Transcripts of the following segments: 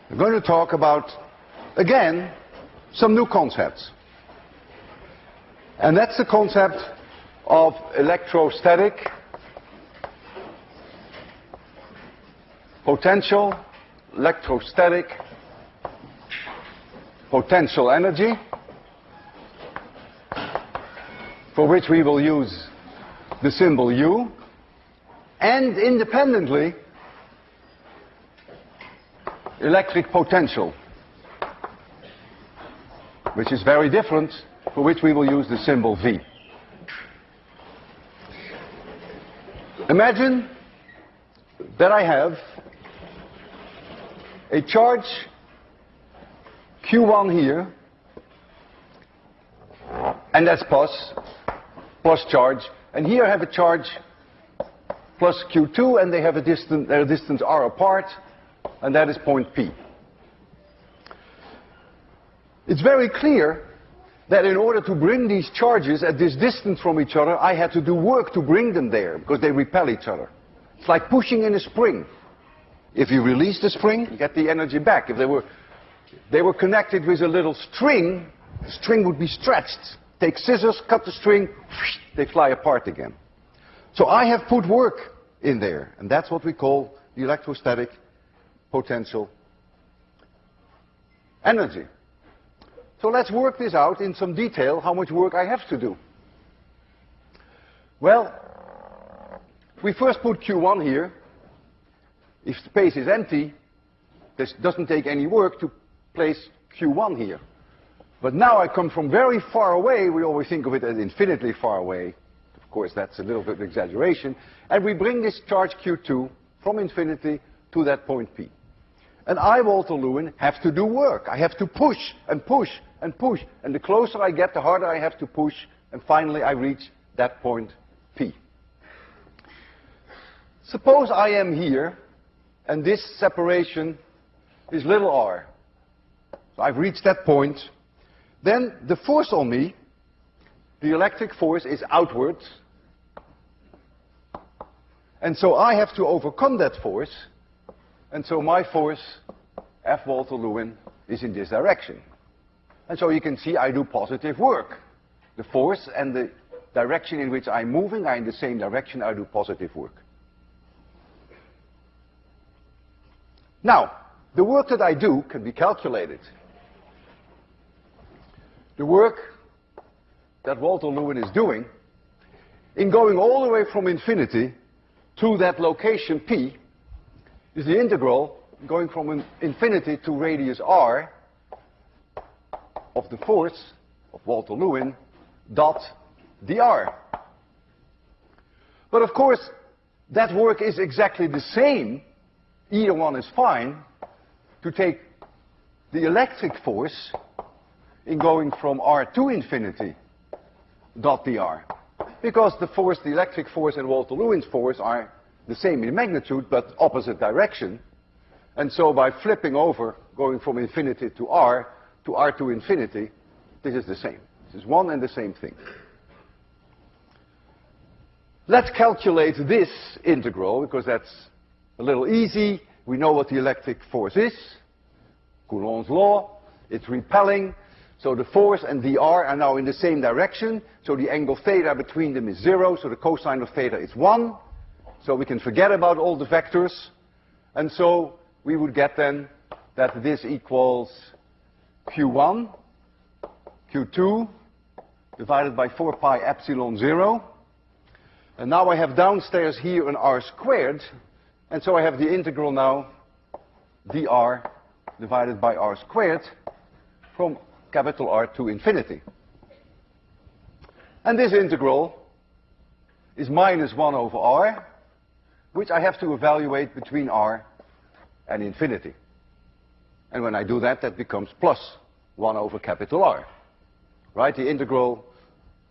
I'm going to talk about, again, some new concepts. And that's the concept of electrostatic potential, electrostatic potential energy, for which we will use the symbol U, and independently electric potential, which is very different, for which we will use the symbol V. Imagine that I have a charge Q1 here, and that's plus charge, and here I have a charge plus Q2, and they have their distance r apart, and that is point P. It's very clear that in order to bring these charges at this distance from each other, I had to do work to bring them there, because they repel each other. It's like pushing in a spring. If you release the spring, you get the energy back. If they were connected with a little string, the string would be stretched. Take scissors, cut the string, they fly apart again. So I have put work in there, and that's what we call the electrostatic potential energy. So let's work this out in some detail, how much work I have to do. Well, if we first put Q1 here, if space is empty, this doesn't take any work to place Q1 here. But now I come from very far away. We always think of it as infinitely far away. Of course, that's a little bit of exaggeration. And we bring this charge Q2 from infinity to that point P. And I, Walter Lewin, have to do work. I have to push and push and push. And the closer I get, the harder I have to push. And finally, I reach that point P. Suppose I am here, and this separation is little r. So I've reached that point. Then the force on me, the electric force, is outwards. And so I have to overcome that force. And so my force, F Walter Lewin, is in this direction. And so you can see I do positive work. The force and the direction in which I'm moving are in the same direction. I do positive work. Now, the work that I do can be calculated. The work that Walter Lewin is doing in going all the way from infinity to that location P is the integral going from infinity to radius r of the force of Walter Lewin dot dr. But of course, that work is exactly the same. Either one is fine. To take the electric force in going from r to infinity dot dr. Because the force, the electric force and Walter Lewin's force are the same in magnitude but opposite direction. And so by flipping over, going from infinity to r to infinity, this is the same. This is one and the same thing. Let's calculate this integral, because that's a little easy. We know what the electric force is. Coulomb's law. It's repelling. So the force and dr are now in the same direction. So the angle theta between them is 0. So the cosine of theta is 1. So we can forget about all the vectors. And so we would get then that this equals Q1, Q2, divided by 4 pi epsilon 0. And now I have downstairs here an r squared. And so I have the integral now, dr divided by r squared, from capital R to infinity. And this integral is minus 1 over r, which I have to evaluate between r and infinity. And when I do that, that becomes plus 1 over capital R. Right? The integral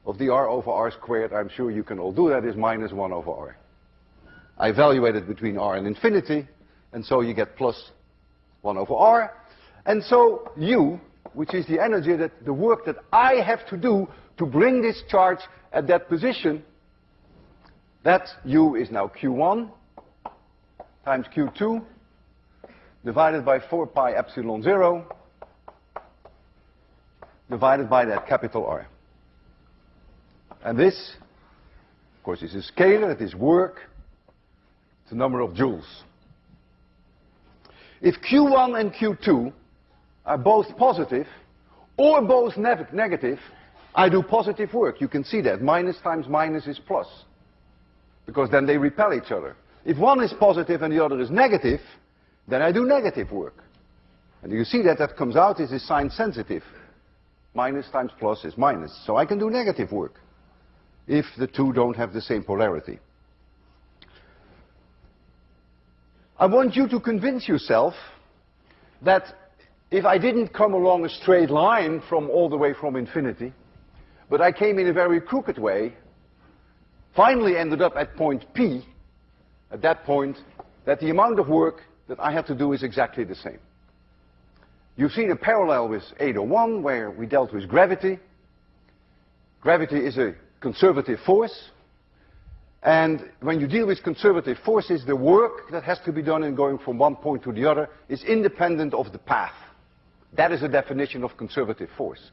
of dr over r squared, I'm sure you can all do that, is minus 1 over r. I evaluate it between r and infinity, and so you get plus 1 over r. And so U, which is the energy, the work that I have to do to bring this charge at that position, that U is now Q1 times Q2 divided by 4 pi epsilon 0 divided by that capital R. And this, of course, is a scalar, it is work, it's the number of joules. If Q1 and Q2 are both positive or both negative, I do positive work. You can see that. Minus times minus is plus, because then they repel each other. If one is positive and the other is negative, then I do negative work. And you see that that comes out is sign sensitive. Minus times plus is minus. So I can do negative work if the two don't have the same polarity. I want you to convince yourself that if I didn't come along a straight line from all the way from infinity, but I came in a very crooked way, finally ended up at point P, at that point, that the amount of work that I have to do is exactly the same. You've seen a parallel with 801 where we dealt with gravity. Gravity is a conservative force. And when you deal with conservative forces, the work that has to be done in going from one point to the other is independent of the path. That is a definition of conservative force.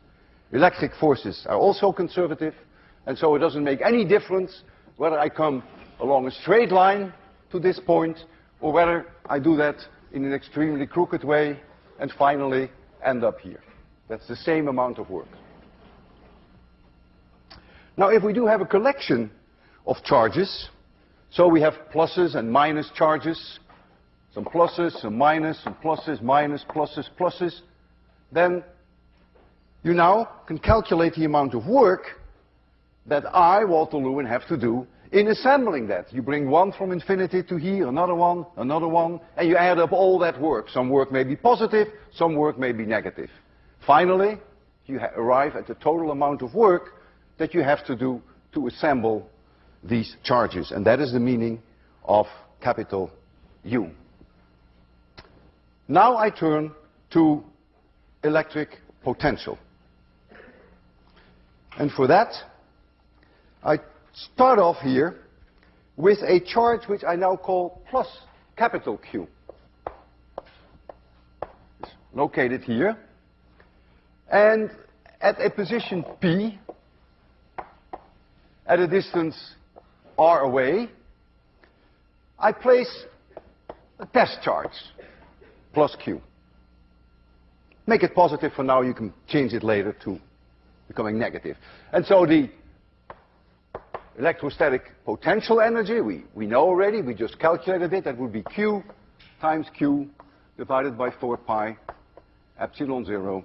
Electric forces are also conservative, and so it doesn't make any difference whether I come along a straight line to this point or whether I do that in an extremely crooked way and finally end up here. That's the same amount of work. Now, if we do have a collection of charges, so we have pluses and minus charges, some pluses, some minus, some pluses, minus, pluses, pluses, then you now can calculate the amount of work that I, Walter Lewin, have to do in assembling that. You bring one from infinity to here, another one, and you add up all that work. Some work may be positive, some work may be negative. Finally, you arrive at the total amount of work that you have to do to assemble these charges. And that is the meaning of capital U. Now I turn to electric potential. And for that, I start off here with a charge which I now call plus capital Q. It's located here. And at a position P, at a distance R away, I place a test charge, plus Q. Make it positive for now, you can change it later to becoming negative. And so the electrostatic potential energy, we know already, we just calculated it, that would be Q times Q divided by 4 pi epsilon 0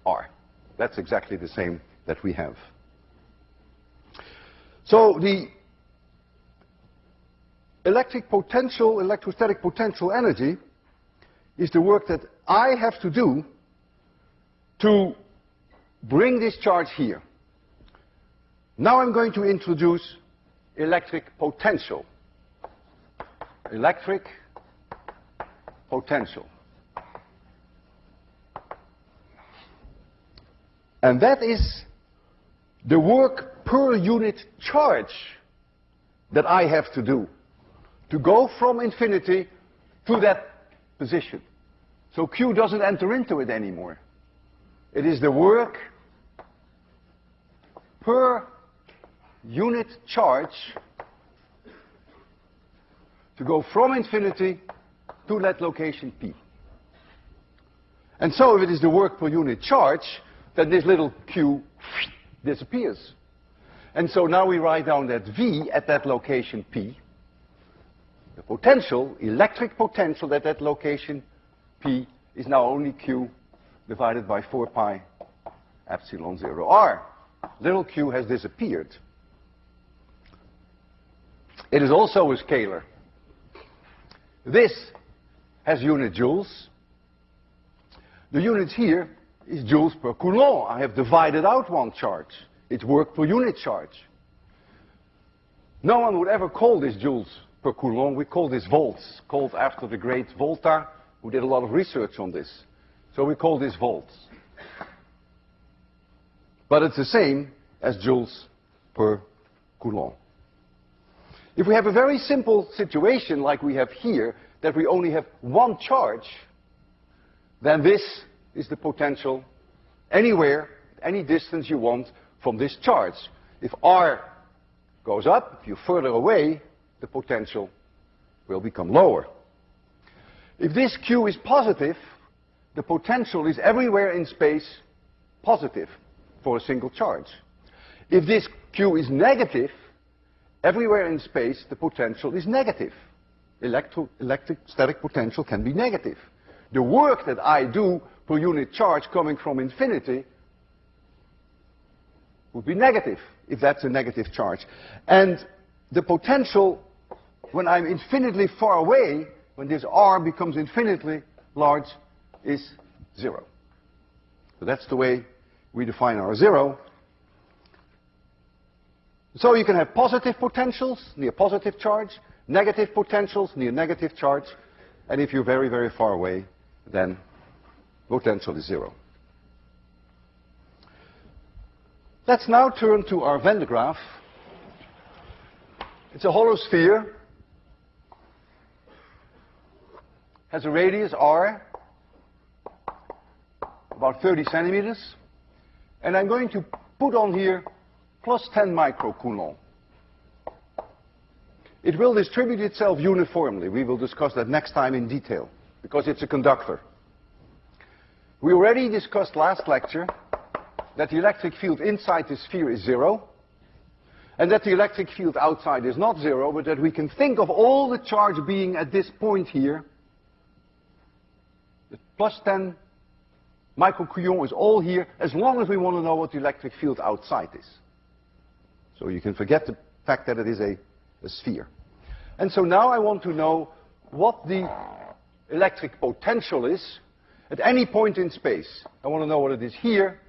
R. That's exactly the same that we have. So the electrostatic potential energy is the work that I have to do to bring this charge here. Now I'm going to introduce electric potential. Electric potential. And that is the work per unit charge that I have to do to go from infinity to that position. So Q doesn't enter into it anymore. It is the work per unit charge to go from infinity to that location P. And so if it is the work per unit charge, then this little Q disappears. And so now we write down that V at that location P, the potential, electric potential at that location P is now only Q divided by 4 pi epsilon 0 R. Little q has disappeared. It is also a scalar. This has unit joules. The units here is joules per Coulomb. I have divided out one charge. It's work per unit charge. No one would ever call this joules per Coulomb. We call this volts, called after the great Volta, who did a lot of research on this. So we call this volts. But it's the same as joules per Coulomb. If we have a very simple situation like we have here, that we only have one charge, then this is the potential anywhere, any distance you want from this charge. If r goes up, if you're further away, the potential will become lower. If this q is positive, the potential is everywhere in space positive for a single charge. If this q is negative, everywhere in space the potential is negative. Electrostatic potential can be negative. The work that I do per unit charge coming from infinity would be negative if that's a negative charge. And the potential when I'm infinitely far away, when this r becomes infinitely large, is 0. So that's the way we define r0. So you can have positive potentials near positive charge, negative potentials near negative charge, and if you're very, very far away, then potential is 0. Let's now turn to our Venn diagram. It's a hollow sphere, has a radius r, about 30 centimeters, and I'm going to put on here plus 10 microcoulomb. It will distribute itself uniformly. We will discuss that next time in detail, because it's a conductor. We already discussed last lecture that the electric field inside the sphere is 0, and that the electric field outside is not 0, but that we can think of all the charge being at this point here. The plus 10 microcoulomb is all here, as long as we want to know what the electric field outside is. So you can forget the fact that it is a sphere. And so now I want to know what the electric potential is at any point in space. I want to know what it is here,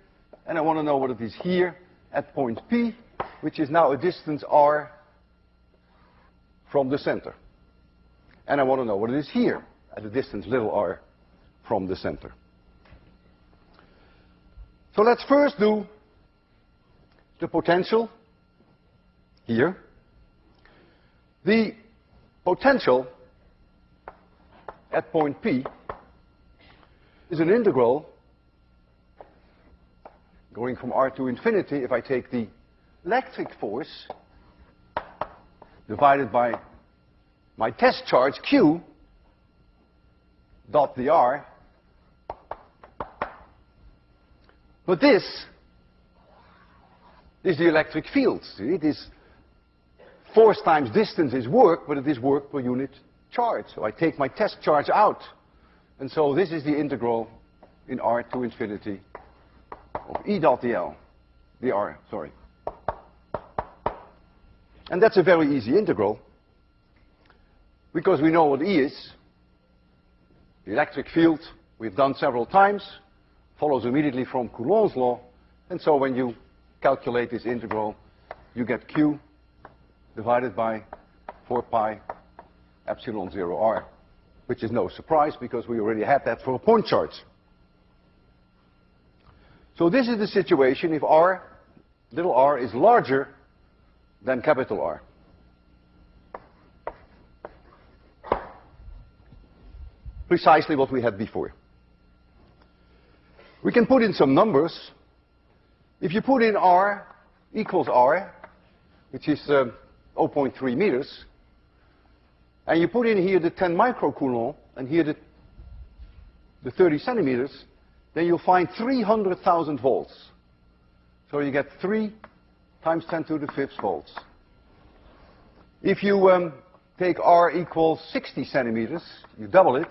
and I want to know what it is here at point P, which is now a distance r from the center. And I want to know what it is here at a distance little r from the center. So let's first do the potential here. The potential at point P is an integral going from r to infinity. If I take the electric force divided by my test charge q dot dr. But this is the electric field. See, it is force times distance is work, but it is work per unit charge. So I take my test charge out. And so this is the integral in r to infinity of E dot dl, dr, sorry. And that's a very easy integral, because we know what E is. The electric field, we've done several times, follows immediately from Coulomb's law. And so when you calculate this integral, you get Q divided by 4 pi epsilon 0 r, which is no surprise because we already had that for a point charge. So this is the situation if r, little r, is larger than capital R. Precisely what we had before. We can put in some numbers. If you put in r equals r, which is 0.3 meters, and you put in here the 10 microcoulomb and here the 30 centimeters, then you'll find 300,000 volts. So you get 3 times 10 to the 5th volts. If you take r equals 60 centimeters, you double it.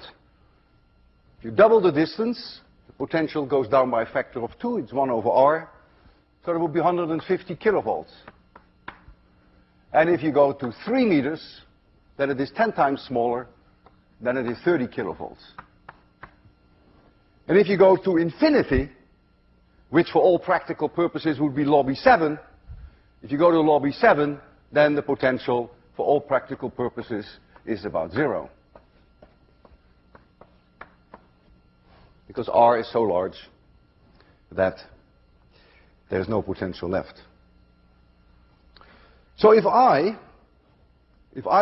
If you double the distance, the potential goes down by a factor of 2. It's 1 over r. So it will be 150 kilovolts. And if you go to 3 meters, then it is 10 times smaller, then it is 30 kilovolts. And if you go to infinity, which for all practical purposes would be lobby 7, if you go to lobby 7, then the potential for all practical purposes is about 0. Because r is so large that there's no potential left. So if I,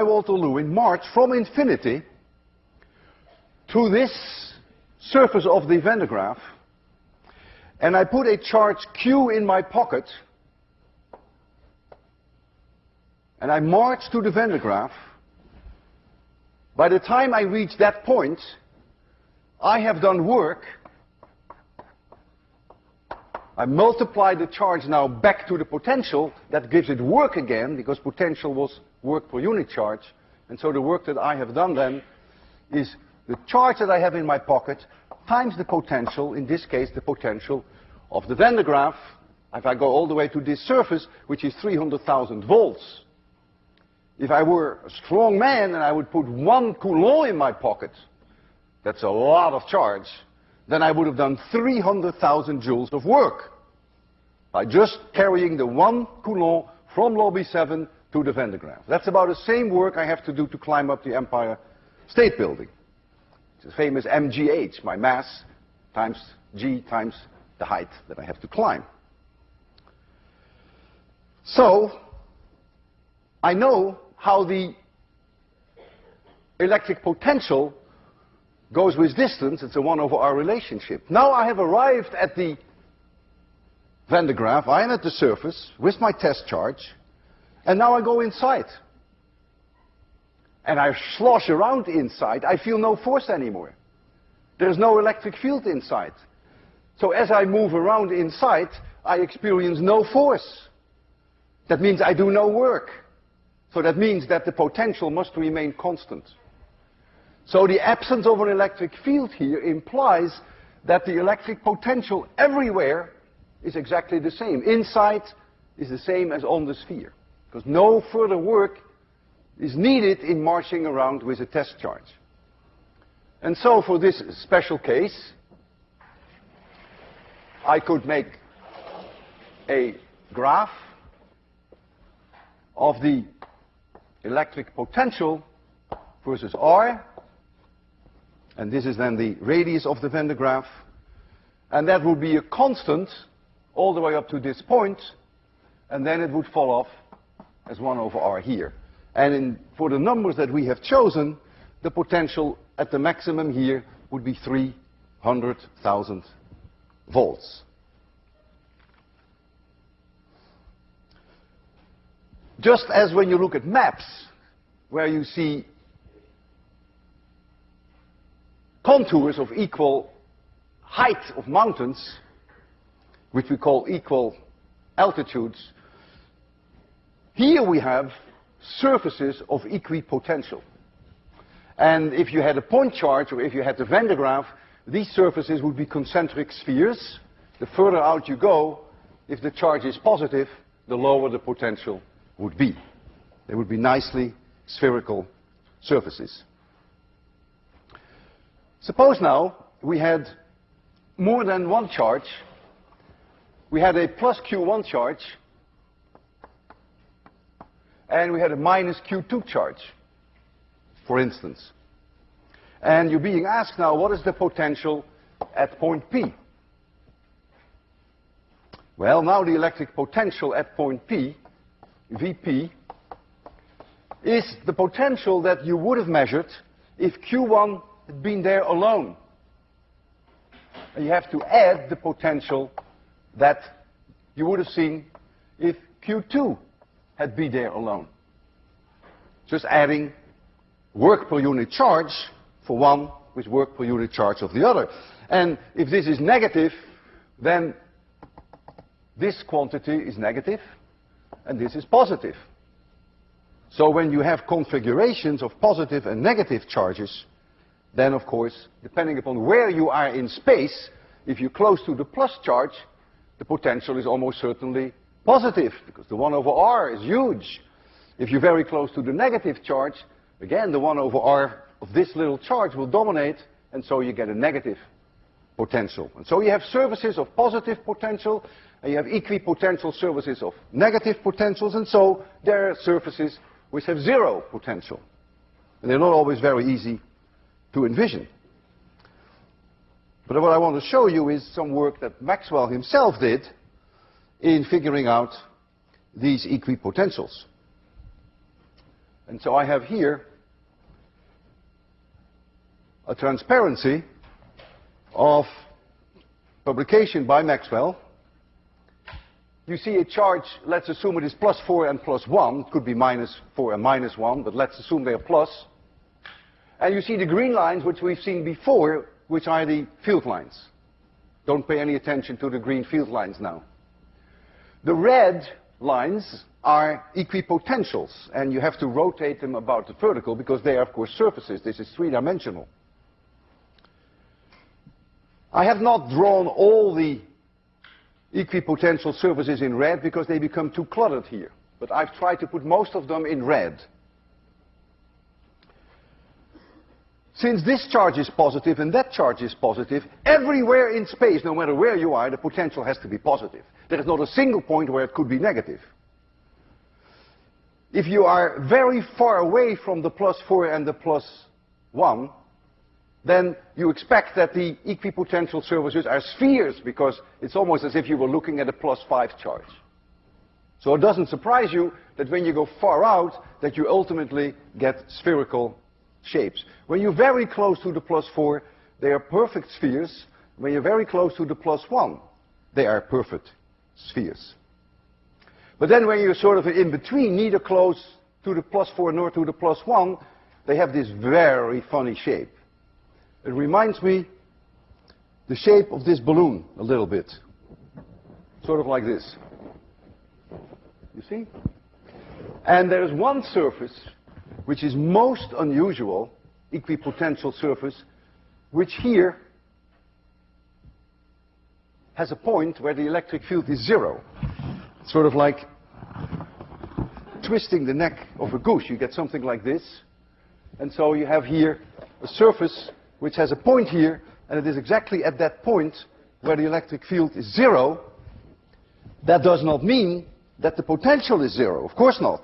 Walter Lewin, march from infinity to this surface of the Van de Graaff, and I put a charge Q in my pocket, and I march to the Van de Graaff, by the time I reach that point, I have done work. I multiply the charge now back to the potential. That gives it work again, because potential was work per unit charge. And so the work that I have done then is the charge that I have in my pocket times the potential, in this case the potential of the Van de Graaff, if I go all the way to this surface, which is 300,000 volts. If I were a strong man and I would put 1 Coulomb in my pocket, that's a lot of charge, then I would have done 300,000 joules of work by just carrying the 1 Coulomb from lobby 7 to the Van de Graaff. That's about the same work I have to do to climb up the Empire State Building. It's the famous MGH, my mass times G times the height that I have to climb. So, I know how the electric potential goes with distance. It's a 1/r relationship. Now I have arrived at the Van de Graaff. I am at the surface with my test charge, and now I go inside. And I slosh around inside. I feel no force anymore. There's no electric field inside. So as I move around inside, I experience no force. That means I do no work. So that means that the potential must remain constant. So the absence of an electric field here implies that the electric potential everywhere is exactly the same. Inside is the same as on the sphere, because no further work is needed in marching around with a test charge. And so for this special case, I could make a graph of the electric potential versus R, and this is then the radius of the Van de Graaff, and that would be a constant all the way up to this point, and then it would fall off as 1/r here. And for the numbers that we have chosen, the potential at the maximum here would be 300,000 volts. Just as when you look at maps, where you see contours of equal height of mountains, which we call equal altitudes, here we have surfaces of equipotential. And if you had a point charge, or if you had the Van de Graaff, these surfaces would be concentric spheres. The further out you go, if the charge is positive, the lower the potential would be. They would be nicely spherical surfaces. Suppose now we had more than one charge. We had a plus Q1 charge, and we had a minus Q2 charge, for instance. And you're being asked now, what is the potential at point P? Well, now the electric potential at point P, Vp, is the potential that you would have measured if Q1 had been there alone. And you have to add the potential that you would have seen if Q2 had been there alone. Just adding work per unit charge for one with work per unit charge of the other. And if this is negative, then this quantity is negative, and this is positive. So when you have configurations of positive and negative charges, then of course, depending upon where you are in space, if you're close to the plus charge, the potential is almost certainly positive, because the 1/r is huge. If you're very close to the negative charge, again, the 1/r of this little charge will dominate, and so you get a negative potential. And so you have surfaces of positive potential, and you have equipotential surfaces of negative potentials, and so there are surfaces which have zero potential. And they're not always very easy to envision. But what I want to show you is some work that Maxwell himself did in figuring out these equipotentials. And so I have here a transparency of publication by Maxwell. You see a charge, let's assume it is +4 and +1. It could be -4 and -1, but let's assume they are plus. And you see the green lines, which we've seen before, which are the field lines. Don't pay any attention to the green field lines now. The red lines are equipotentials, and you have to rotate them about the vertical because they are, of course, surfaces. This is three-dimensional. I have not drawn all the equipotential surfaces in red because they become too cluttered here. But I've tried to put most of them in red. Since this charge is positive and that charge is positive, everywhere in space, no matter where you are, the potential has to be positive. There is not a single point where it could be negative. If you are very far away from the +4 and the +1, then you expect that the equipotential surfaces are spheres, because it's almost as if you were looking at a +5 charge. So it doesn't surprise you that when you go far out, that you ultimately get spherical shapes. When you're very close to the +4, they are perfect spheres. When you're very close to the +1, they are perfect spheres. But then when you're sort of in between, neither close to the +4 nor to the +1, they have this very funny shape. It reminds me the shape of this balloon a little bit. Sort of like this. You see? And there is one surface which is most unusual, equipotential surface, which here has a point where the electric field is 0. It's sort of like twisting the neck of a goose. You get something like this. And so you have here a surface which has a point here, and it is exactly at that point where the electric field is 0. That does not mean that the potential is 0. Of course not.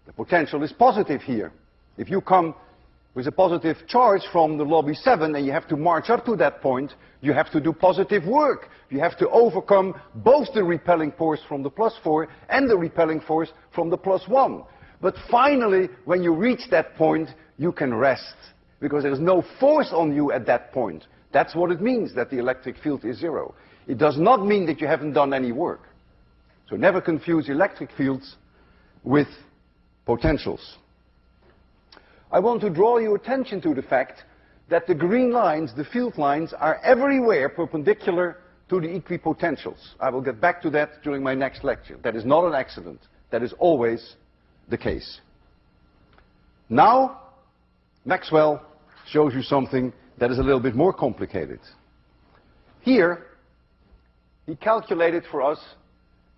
The potential is positive here. If you come with a positive charge from the lobby 7 and you have to march up to that point, you have to do positive work. You have to overcome both the repelling force from the +4 and the repelling force from the +1. But finally, when you reach that point, you can rest, because there is no force on you at that point. That's what it means, that the electric field is 0. It does not mean that you haven't done any work. So never confuse electric fields with potentials. I want to draw your attention to the fact that the green lines, the field lines, are everywhere perpendicular to the equipotentials. I will get back to that during my next lecture. That is not an accident. That is always the case. Now, Maxwell shows you something that is a little bit more complicated. Here, he calculated for us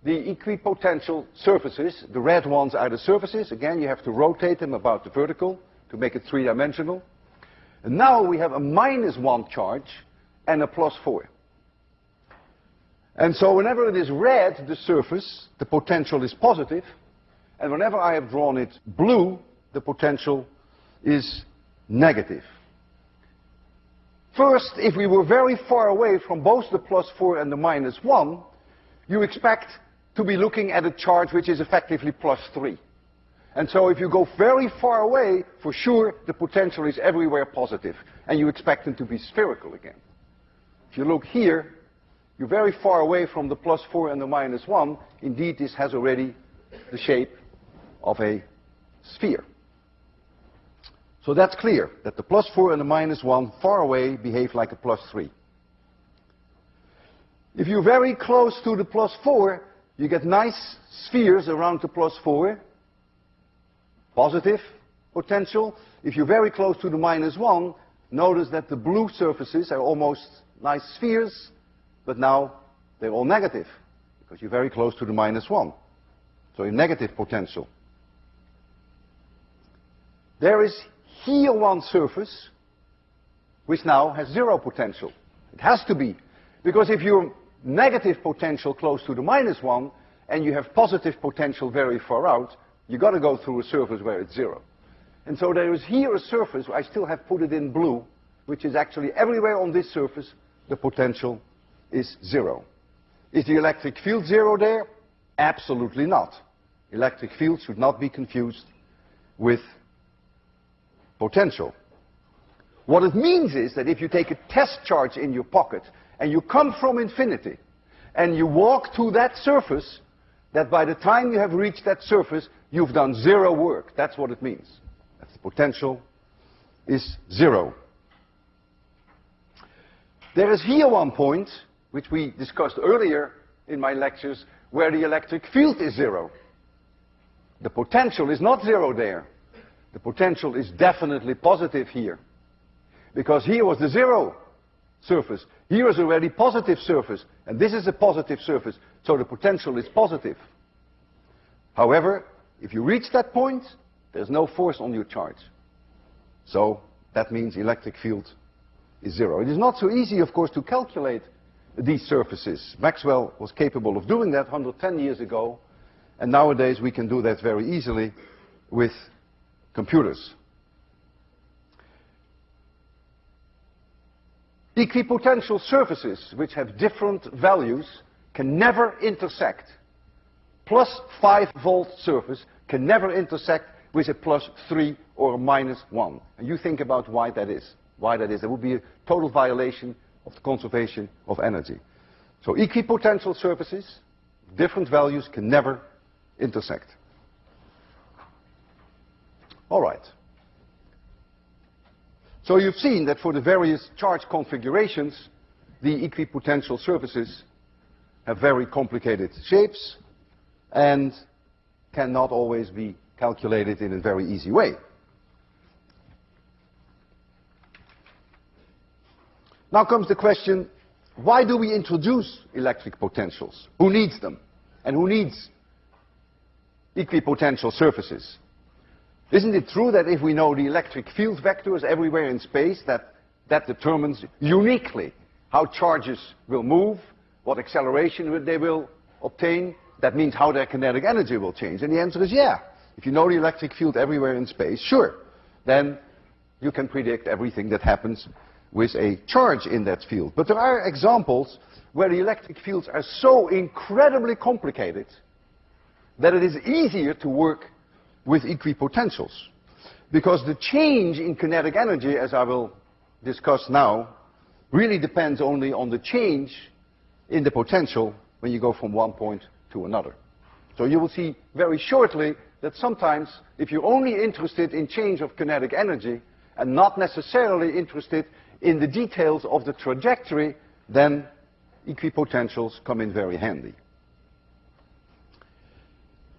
the equipotential surfaces. The red ones are the surfaces. Again, you have to rotate them about the vertical to make it three-dimensional. And now we have a -1 charge and a +4. And so whenever it is red, the surface, the potential is positive. And whenever I have drawn it blue, the potential is negative. First, if we were very far away from both the +4 and the -1, you expect to be looking at a charge which is effectively +3. And so if you go very far away, for sure, the potential is everywhere positive. And you expect them to be spherical again. If you look here, you're very far away from the +4 and the -1. Indeed, this has already the shape of a sphere. So that's clear, that the +4 and the -1 far away behave like a +3. If you're very close to the +4, you get nice spheres around the +4, positive potential. If you're very close to the -1, notice that the blue surfaces are almost nice spheres, but now they're all negative, because you're very close to the -1. So a negative potential. There is here one surface which now has 0 potential. It has to be, because if you're negative potential close to the -1 and you have positive potential very far out, you've got to go through a surface where it's 0. And so there is here a surface, I still have put it in blue, which is actually everywhere on this surface, the potential is 0. Is the electric field 0 there? Absolutely not. Electric field should not be confused with potential. What it means is that if you take a test charge in your pocket and you come from infinity and you walk to that surface, that by the time you have reached that surface, you've done zero work. That's what it means. That's the potential is zero. There is here one point, which we discussed earlier in my lectures, where the electric field is zero. The potential is not zero there. The potential is definitely positive here. Because here was the zero surface. Here is already positive surface. And this is a positive surface. So the potential is positive. However, if you reach that point, there's no force on your charge. So that means electric field is zero. It is not so easy, of course, to calculate these surfaces. Maxwell was capable of doing that 110 years ago. And nowadays we can do that very easily with computers. Equipotential surfaces which have different values can never intersect. Plus 5 volt surface can never intersect with a plus 3 or a minus 1. And you think about why that is. Why that is. That would be a total violation of the conservation of energy. So equipotential surfaces, different values can never intersect. All right. So you've seen that for the various charge configurations, the equipotential surfaces have very complicated shapes and cannot always be calculated in a very easy way. Now comes the question, why do we introduce electric potentials? Who needs them? And who needs equipotential surfaces? Isn't it true that if we know the electric field vectors everywhere in space, that determines uniquely how charges will move, what acceleration they will obtain? That means how their kinetic energy will change. And the answer is yeah. If you know the electric field everywhere in space, sure, then you can predict everything that happens with a charge in that field. But there are examples where the electric fields are so incredibly complicated that it is easier to work with equipotentials. Because the change in kinetic energy, as I will discuss now, really depends only on the change in the potential when you go from one point to another. So you will see very shortly that sometimes, if you're only interested in change of kinetic energy and not necessarily interested in the details of the trajectory, then equipotentials come in very handy.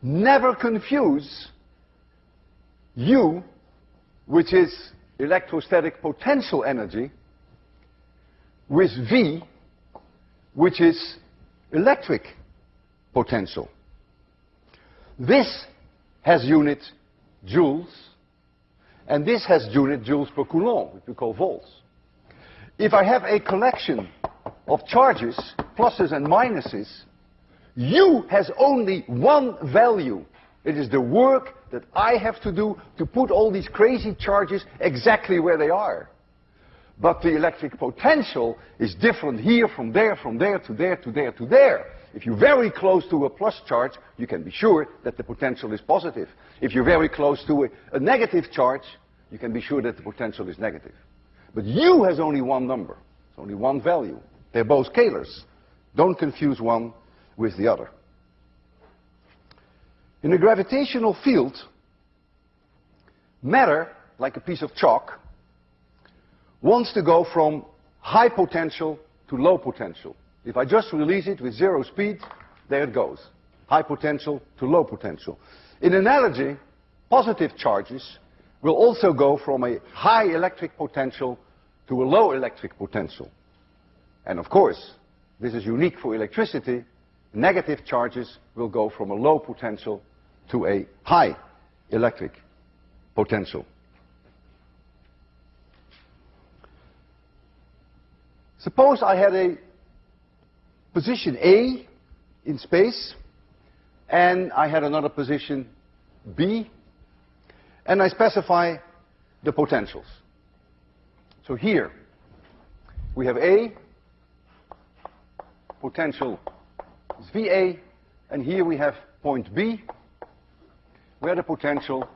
Never confuse U, which is electrostatic potential energy, with V, which is electric potential. This has unit joules, and this has unit joules per coulomb, which we call volts. If I have a collection of charges, pluses and minuses, U has only one value. It is the work that I have to do to put all these crazy charges exactly where they are. But the electric potential is different here, from there to there, to there, to there. If you're very close to a plus charge, you can be sure that the potential is positive. If you're very close to a negative charge, you can be sure that the potential is negative. But U has only one number. It's only one value. They're both scalars. Don't confuse one with the other. In a gravitational field, matter, like a piece of chalk, wants to go from high potential to low potential. If I just release it with zero speed, there it goes. High potential to low potential. In analogy, positive charges will also go from a high electric potential to a low electric potential. And of course, this is unique for electricity. Negative charges will go from a low potential to a high electric potential. Suppose I had a position A in space, and I had another position B, and I specify the potentials. So here we have A, potential is VA, and here we have point B, where the potential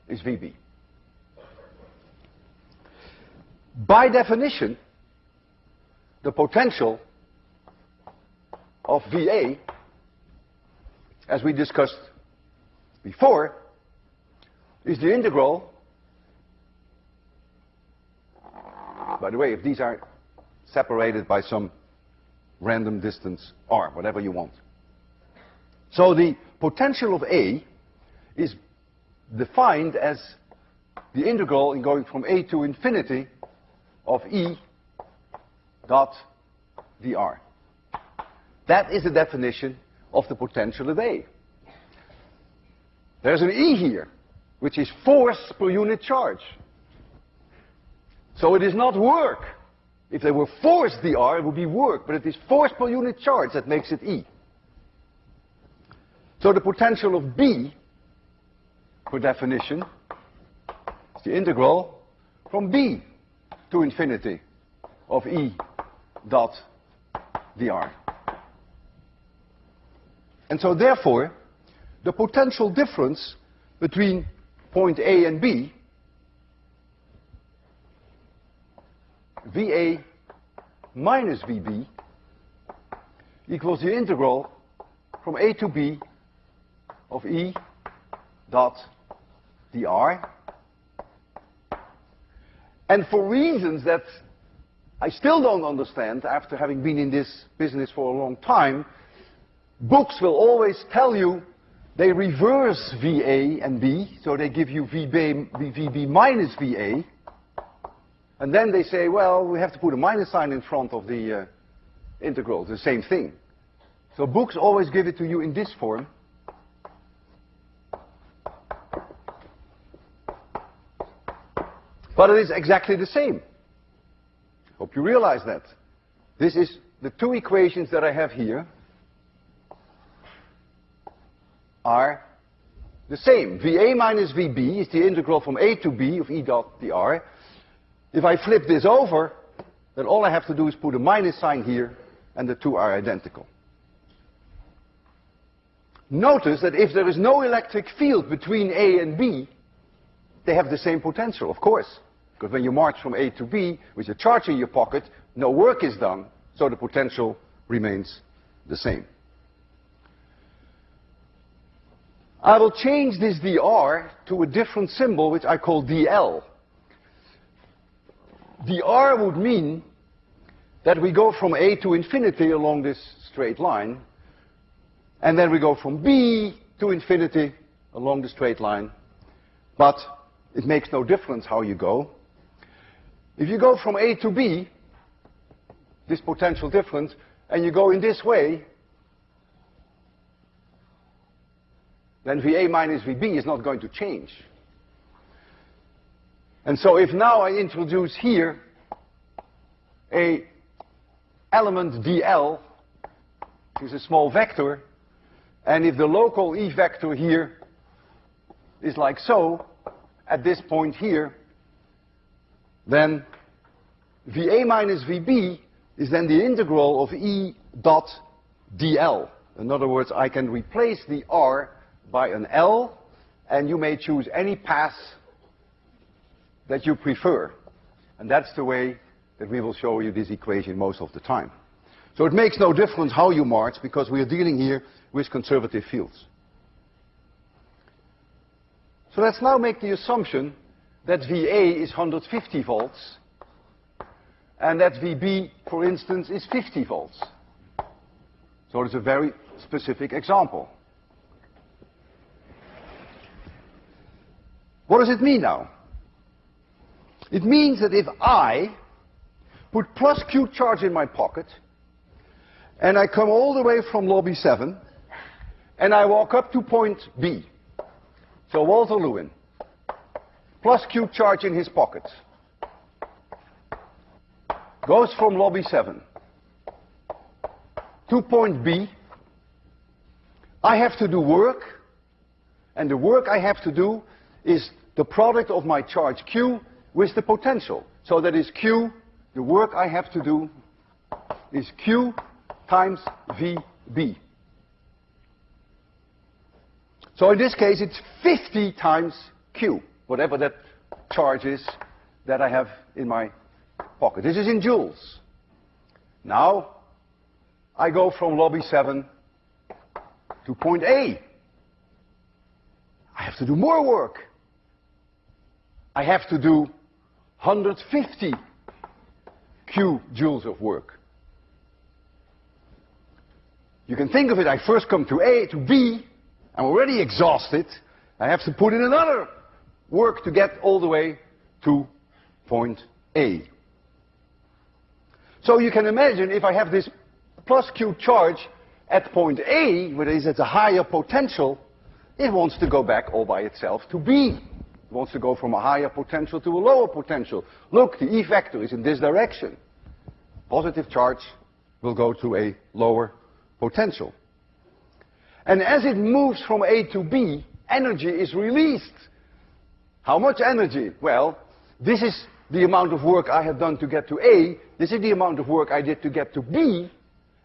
is VB. by definition, the potential of VA, as we discussed before, is the integral. By the way, if these are separated by some random distance r, whatever you want. So the potential of A is defined as the integral in going from A to infinity of E dot dr. That is the definition of the potential of A. There's an E here, which is force per unit charge. So it is not work. If there were force dr, it would be work, but it is force per unit charge that makes it E. So the potential of B, per definition, is the integral from B to infinity of E dot dr. And so therefore, the potential difference between point A and B, VA minus VB, equals the integral from A to B of E dot dr. And for reasons that I still don't understand after having been in this business for a long time, books will always tell you they reverse VA and B, so they give you VB minus VA, and then they say, well, we have to put a minus sign in front of the integral, the same thing. So books always give it to you in this form. But it is exactly the same. Hope you realize that. This is the two equations that I have here are the same. VA minus VB is the integral from A to B of E dot dr. If I flip this over, then all I have to do is put a minus sign here, and the two are identical. Notice that if there is no electric field between A and B, they have the same potential, of course. Because when you march from A to B with a charge in your pocket, no work is done, so the potential remains the same. I will change this dr to a different symbol, which I call dl. dr would mean that we go from A to infinity along this straight line, and then we go from B to infinity along the straight line. But it makes no difference how you go. If you go from A to B, this potential difference, and you go in this way, then VA minus VB is not going to change. And so if now I introduce here a element dl, which is a small vector, and if the local E vector here is like so, at this point here, then VA minus VB is then the integral of E dot dl. In other words, I can replace the R by an L, and you may choose any path that you prefer. And that's the way that we will show you this equation most of the time. So it makes no difference how you march, because we are dealing here with conservative fields. So let's now make the assumption that VA is 150 volts, and that VB, for instance, is 50 volts. So it's a very specific example. What does it mean now? It means that if I put plus Q charge in my pocket, and I come all the way from lobby 7, and I walk up to point B, so Walter Lewin, plus Q charge in his pocket, goes from lobby 7 to point B, I have to do work, and the work I have to do is the product of my charge Q with the potential. So that is Q, the work I have to do is Q times VB. So in this case, it's 50 times Q, whatever that charge is that I have in my pocket. This is in joules. Now, I go from lobby 7 to point A. I have to do more work. I have to do 150 Q joules of work. You can think of it, I first come to A, to B, I'm already exhausted. I have to put in another work to get all the way to point A. So you can imagine if I have this plus Q charge at point A, where it is at a higher potential, it wants to go back all by itself to B. It wants to go from a higher potential to a lower potential. Look, the E vector is in this direction. Positive charge will go to a lower potential. And as it moves from A to B, energy is released. How much energy? Well, this is the amount of work I have done to get to A. This is the amount of work I did to get to B.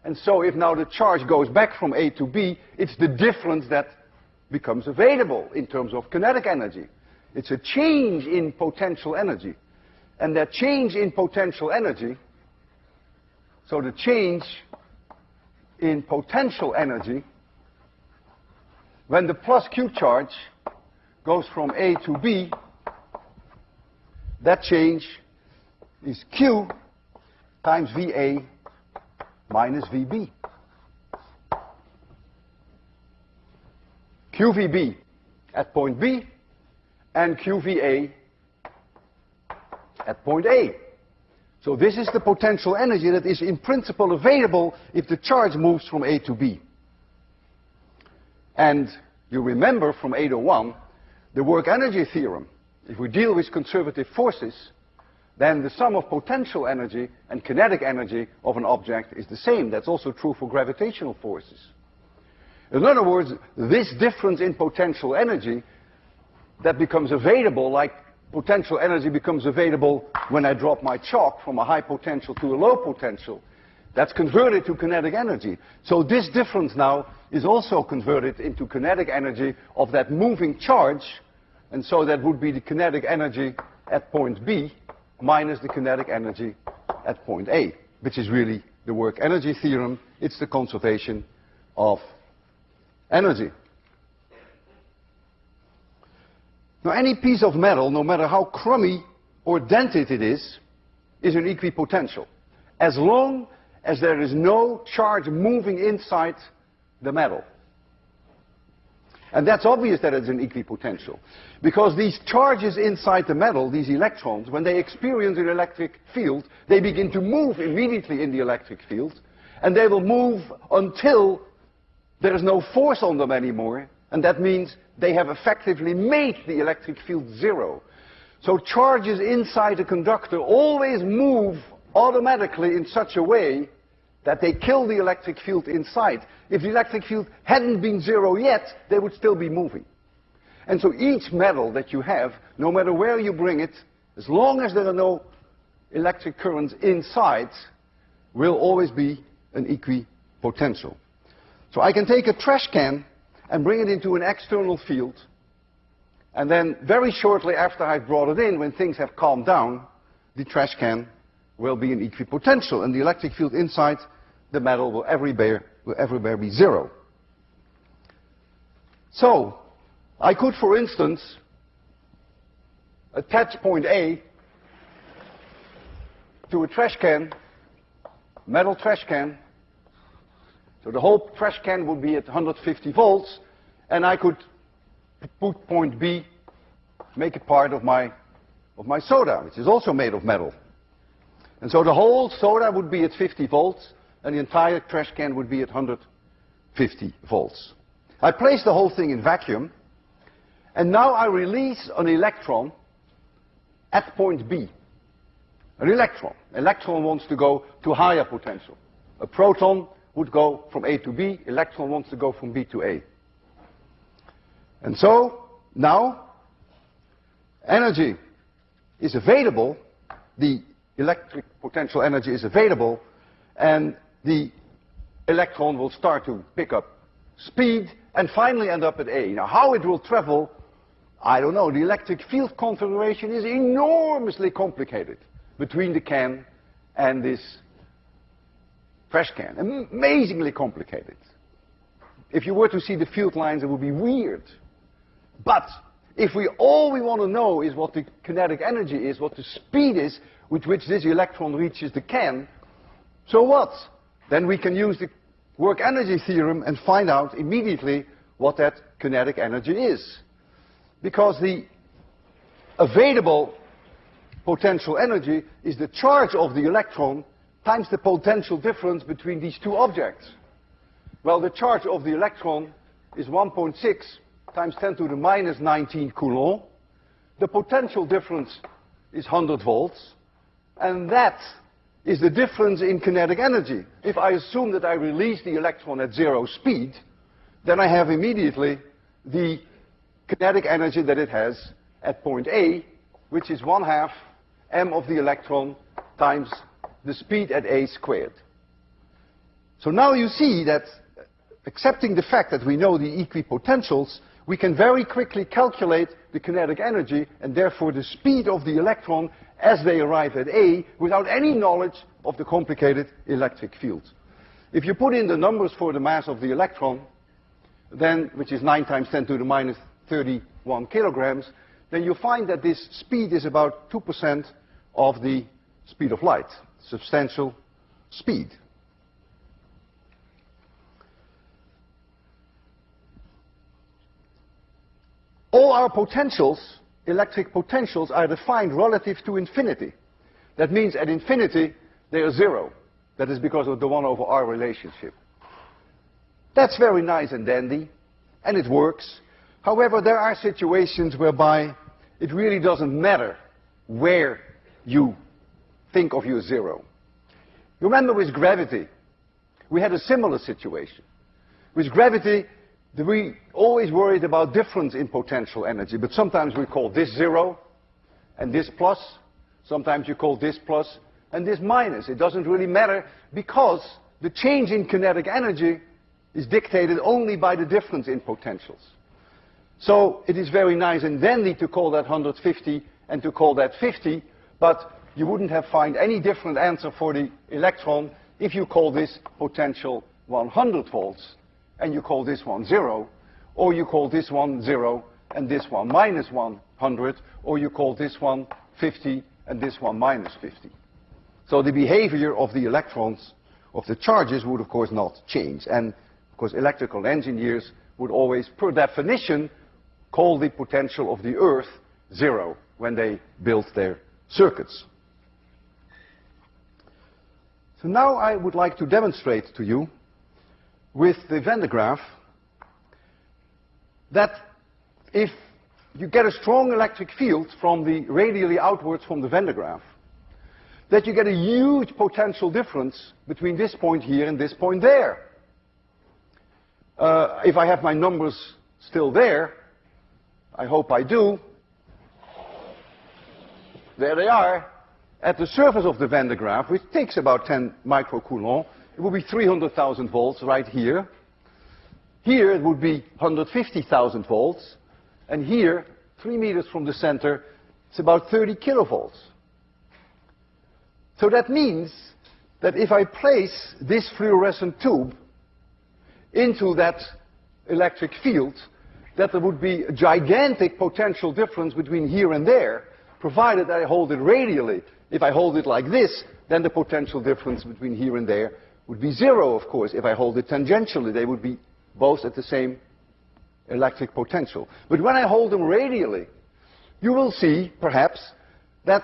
And so if now the charge goes back from A to B, it's the difference that becomes available in terms of kinetic energy. It's a change in potential energy. And that change in potential energy, so the change in potential energy, when the plus Q charge goes from A to B, that change is Q times VA minus VB. QVB at point B and QVA at point A. So this is the potential energy that is in principle available if the charge moves from A to B. And you remember from 801 the work energy theorem. If we deal with conservative forces, then the sum of potential energy and kinetic energy of an object is the same. That's also true for gravitational forces. In other words, this difference in potential energy that becomes available, like potential energy becomes available when I drop my chalk from a high potential to a low potential, that's converted to kinetic energy. So this difference now is also converted into kinetic energy of that moving charge, and so that would be the kinetic energy at point B minus the kinetic energy at point A, which is really the work energy theorem. It's the conservation of energy. Now, any piece of metal, no matter how crummy or dented it is an equipotential, as long as there is no charge moving inside the metal. And that's obvious that it's an equipotential, because these charges inside the metal, these electrons, when they experience an electric field, they begin to move immediately in the electric field, and they will move until there is no force on them anymore, and that means they have effectively made the electric field zero. So charges inside a conductor always move automatically in such a way that they kill the electric field inside. If the electric field hadn't been zero yet, they would still be moving. And so each metal that you have, no matter where you bring it, as long as there are no electric currents inside, will always be an equipotential. So I can take a trash can and bring it into an external field, and then very shortly after I've brought it in, when things have calmed down, the trash can will be an equipotential, and the electric field inside the metal will everywhere be zero. So I could, for instance, attach point A to a trash can, metal trash can. So the whole trash can would be at 150 volts, and I could put point B, make it part of my soda, which is also made of metal. And so the whole soda would be at 50 volts, and the entire trash can would be at 150 volts. I place the whole thing in vacuum, and now I release an electron at point B. An electron. Electron wants to go to higher potential. A proton would go from A to B, electron wants to go from B to A. And so, now, energy is available, the electric potential energy is available, and the electron will start to pick up speed and finally end up at A. Now, how it will travel, I don't know. The electric field configuration is enormously complicated between the can and this trash can. Amazingly complicated. If you were to see the field lines, it would be weird. But if all we want to know is what the kinetic energy is, what the speed is with which this electron reaches the can, so what? Then we can use the work energy theorem and find out immediately what that kinetic energy is. Because the available potential energy is the charge of the electron times the potential difference between these two objects. Well, the charge of the electron is 1.6 times 10 to the minus 19 Coulomb. The potential difference is 100 volts. And that is the difference in kinetic energy. If I assume that I release the electron at 0 speed, then I have immediately the kinetic energy that it has at point A, which is 1/2 m of the electron times the speed at a squared. So now you see that, accepting the fact that we know the equipotentials, we can very quickly calculate the kinetic energy and therefore the speed of the electron as they arrive at A without any knowledge of the complicated electric field. If you put in the numbers for the mass of the electron, then, which is 9 times 10 to the minus 31 kilograms, then you find that this speed is about 2% of the speed of light. Substantial speed. All our potentials, electric potentials, are defined relative to infinity. That means at infinity they are 0. That is because of the 1/r relationship. That's very nice and dandy, and it works. However, there are situations whereby it really doesn't matter where you think of your 0. You remember with gravity, we had a similar situation. With gravity, we always worried about difference in potential energy, but sometimes we call this 0 and this plus. Sometimes you call this plus and this minus. It doesn't really matter because the change in kinetic energy is dictated only by the difference in potentials. So it is very nice and dandy to call that 150 and to call that 50, but you wouldn't have found any different answer for the electron if you call this potential 100 volts and you call this one 0, or you call this one 0 and this one minus 100, or you call this one 50 and this one minus 50. So the behavior of the electrons, of the charges, would of course not change. And of course electrical engineers would always, per definition, call the potential of the Earth 0 when they built their circuits. So now I would like to demonstrate to you with the Van de Graaff that if you get a strong electric field from the radially outwards from the Van de Graaff, that you get a huge potential difference between this point here and this point there. If I have my numbers still there, I hope I do. There they are. At the surface of the Van de Graaff, which takes about 10 microcoulomb, it would be 300,000 volts right here. Here it would be 150,000 volts. And here, 3 meters from the center, it's about 30 kilovolts. So that means that if I place this fluorescent tube into that electric field, that there would be a gigantic potential difference between here and there, provided that I hold it radially. If I hold it like this, then the potential difference between here and there would be 0, of course. If I hold it tangentially, they would be both at the same electric potential. But when I hold them radially, you will see, perhaps, that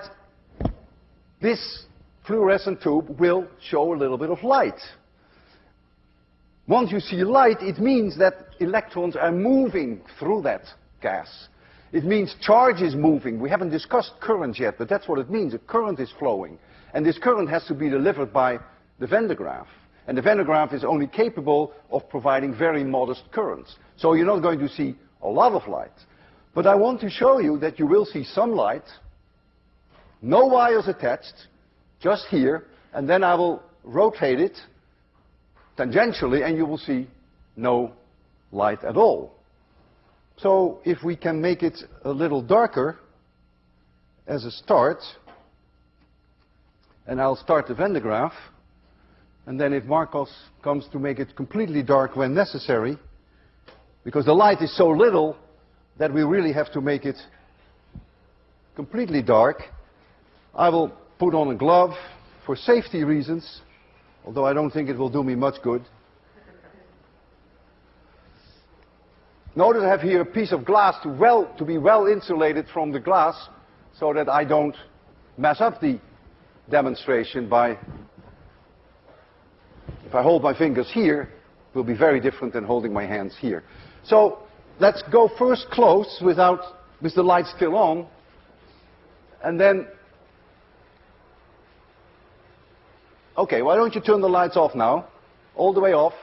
this fluorescent tube will show a little bit of light. Once you see light, it means that electrons are moving through that gas. It means charge is moving. We haven't discussed current yet, but that's what it means. A current is flowing. And this current has to be delivered by the Van de Graaff. And the Van de Graaff is only capable of providing very modest currents. So you're not going to see a lot of light. But I want to show you that you will see some light, no wires attached, just here, and then I will rotate it tangentially, and you will see no light at all. So if we can make it a little darker as a start, And I'll start the Van de Graaff. And then if Marcos comes to make it completely dark when necessary, because the light is so little that we really have to make it completely dark, I will put on a glove for safety reasons, although I don't think it will do me much good. Notice I have here a piece of glass to be well insulated from the glass so that I don't mess up the demonstration by, if I hold my fingers here, it will be very different than holding my hands here. So let's go first close with the light still on, and then, okay, why don't you turn the lights off now, all the way off.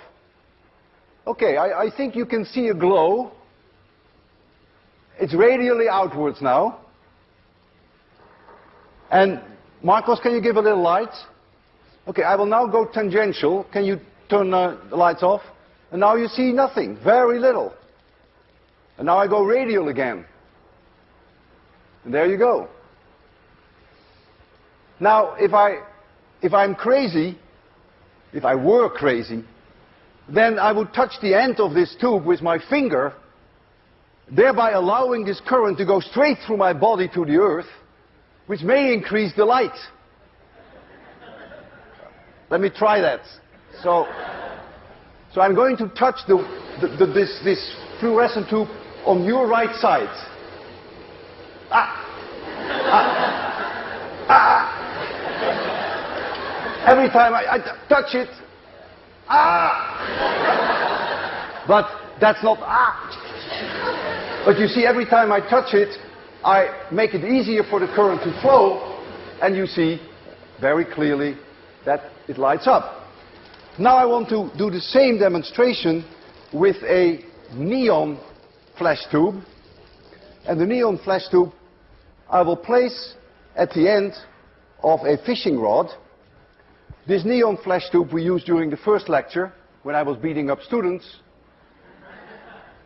Okay, I think you can see a glow. It's radially outwards now. And Marcos, can you give a little light? Okay, I will now go tangential. Can you turn the lights off? And now you see nothing, very little. And now I go radial again. And there you go. Now, if I'm crazy, if I were crazy, then I would touch the end of this tube with my finger, thereby allowing this current to go straight through my body to the earth, which may increase the light. Let me try that. So I'm going to touch this fluorescent tube on your right side. Every time I touch it, but that's not But you see, every time I touch it, I make it easier for the current to flow, and you see very clearly that it lights up. Now I want to do the same demonstration with a neon flash tube. And the neon flash tube I will place at the end of a fishing rod. This neon flash tube we used during the first lecture when I was beating up students.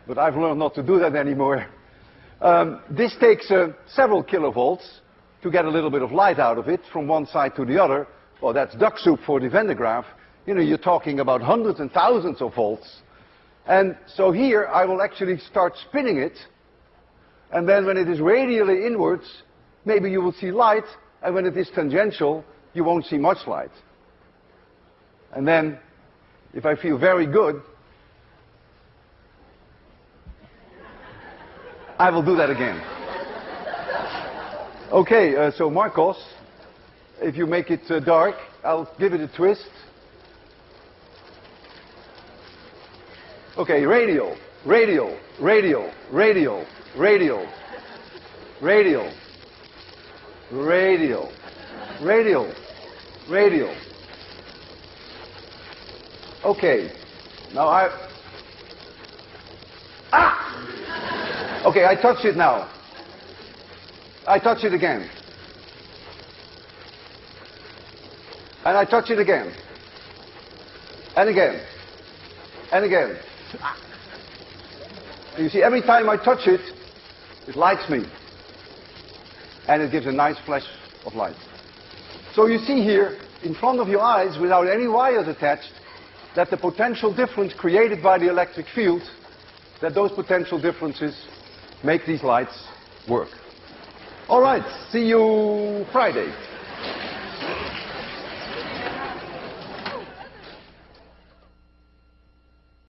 But I've learned not to do that anymore. This takes several kilovolts to get a little bit of light out of it from one side to the other. Well, that's duck soup for the Van de Graaff. You know, you're talking about hundreds and thousands of volts. And so here I will actually start spinning it. And then when it is radially inwards, maybe you will see light. And when it is tangential, you won't see much light. And then, if I feel very good, I will do that again. Okay, so Marcos, if you make it dark, I'll give it a twist. Okay, radial, radial, radial, radial, radial, radial, radial, radial, radial. Okay, now okay, I touch it now. I touch it again. And I touch it again. And again. And again. And you see, every time I touch it, it lights me. And it gives a nice flash of light. So you see here, in front of your eyes, without any wires attached, that the potential difference created by the electric field, that those potential differences make these lights work. All right, see you Friday.